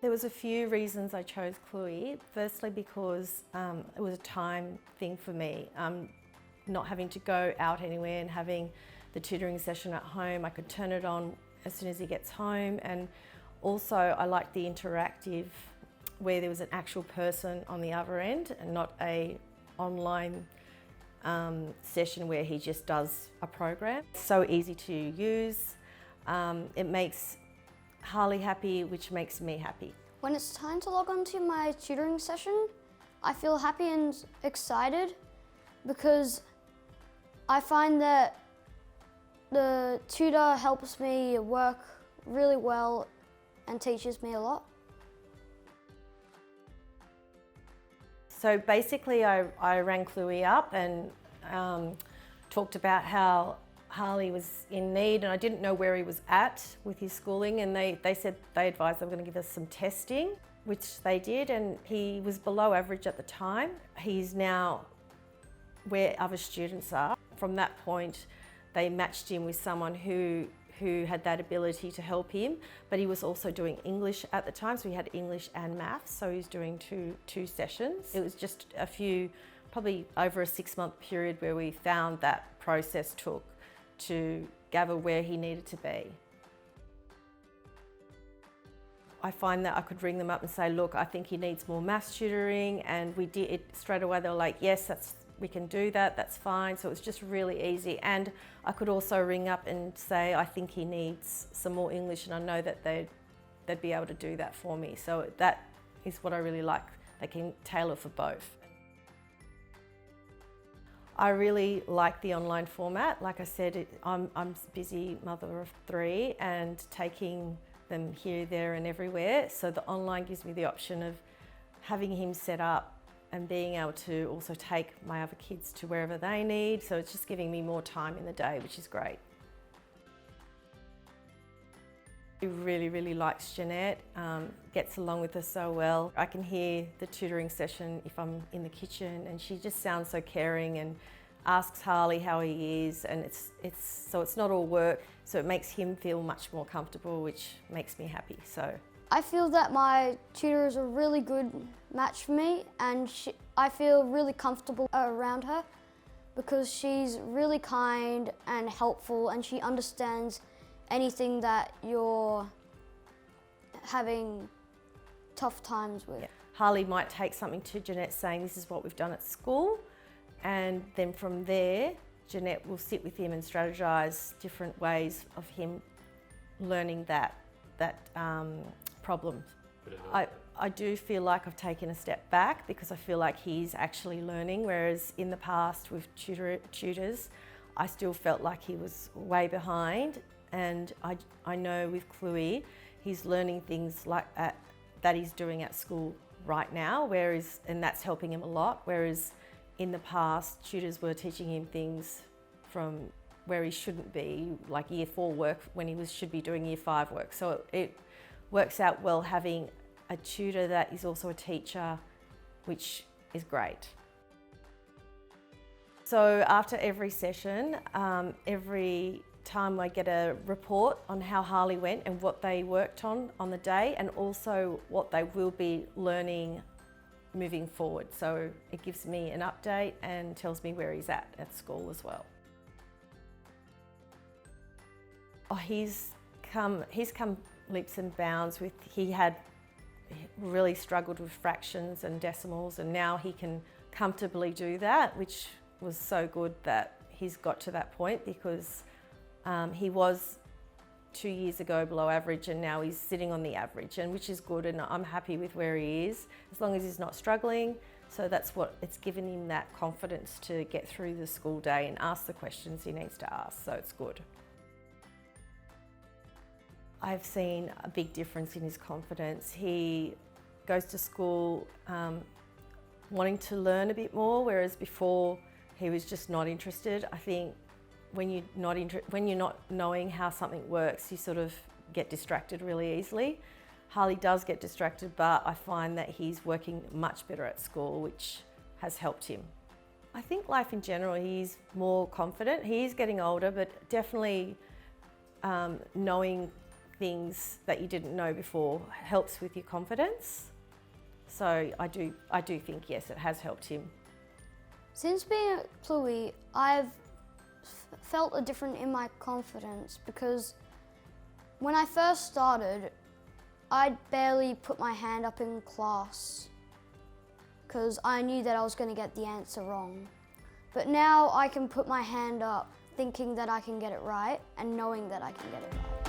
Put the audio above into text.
There was a few reasons I chose Cluey. Firstly, because it was a time thing for me. Not having to go out anywhere and having the tutoring session at home. I could turn it on as soon as he gets home, and also I liked the interactive where there was an actual person on the other end and not a online session where he just does a program. It's so easy to use. It makes Harley happy, which makes me happy. When it's time to log on to my tutoring session, I feel happy and excited because I find that the tutor helps me work really well and teaches me a lot. So basically I rang Cluey up and talked about how Harley was in need, and I didn't know where he was at with his schooling, and they said they advised they were going to give us some testing, which they did, and he was below average at the time. He's now where other students are. From that point, they matched him with someone who had that ability to help him, but he was also doing English at the time, so he had English and maths, so he was doing two sessions. It was just probably over a 6-month period where we found that process took to gather where he needed to be. I find that I could ring them up and say, look, I think he needs more maths tutoring, and we did it straight away. They were like, yes, we can do that, that's fine. So it was just really easy. And I could also ring up and say, I think he needs some more English, and I know that they'd be able to do that for me. So that is what I really like. They can tailor for both. I really like the online format. Like I said, I'm a busy mother of 3 and taking them here, there and everywhere. So the online gives me the option of having him set up and being able to also take my other kids to wherever they need. So it's just giving me more time in the day, which is great. He really, really likes Jeanette, gets along with her so well. I can hear the tutoring session if I'm in the kitchen, and she just sounds so caring and asks Harley how he is, and so it's not all work, so it makes him feel much more comfortable, which makes me happy. So I feel that my tutor is a really good match for me, and I feel really comfortable around her because she's really kind and helpful, and she understands anything that you're having tough times with. Yeah. Harley might take something to Jeanette saying, this is what we've done at school, and then from there Jeanette will sit with him and strategise different ways of him learning that problem. I do feel like I've taken a step back because I feel like he's actually learning, whereas in the past with tutors I still felt like he was way behind. And I know with Cluey, he's learning things like that he's doing at school right now, and that's helping him a lot. Whereas in the past, tutors were teaching him things from where he shouldn't be, like year 4 work when he should be doing year 5 work. So it works out well having a tutor that is also a teacher, which is great. So after every session, every time I get a report on how Harley went and what they worked on the day, and also what they will be learning moving forward. So it gives me an update and tells me where he's at school as well. Oh, he's come leaps and bounds with, he had really struggled with fractions and decimals, and now he can comfortably do that, which was so good that he's got to that point, because he was 2 years ago below average, and now he's sitting on the average, and which is good, and I'm happy with where he is, as long as he's not struggling. So that's what it's given him, that confidence to get through the school day and ask the questions he needs to ask, so it's good. I've seen a big difference in his confidence. He goes to school wanting to learn a bit more, whereas before he was just not interested. I think when you're not knowing how something works, you sort of get distracted really easily. Harley does get distracted, but I find that he's working much better at school, which has helped him. I think life in general, he's more confident. He is getting older, but definitely knowing things that you didn't know before helps with your confidence. So I do think, yes, it has helped him. Since being at Cluey, I've felt a difference in my confidence because when I first started, I'd barely put my hand up in class because I knew that I was going to get the answer wrong. But now I can put my hand up thinking that I can get it right and knowing that I can get it right.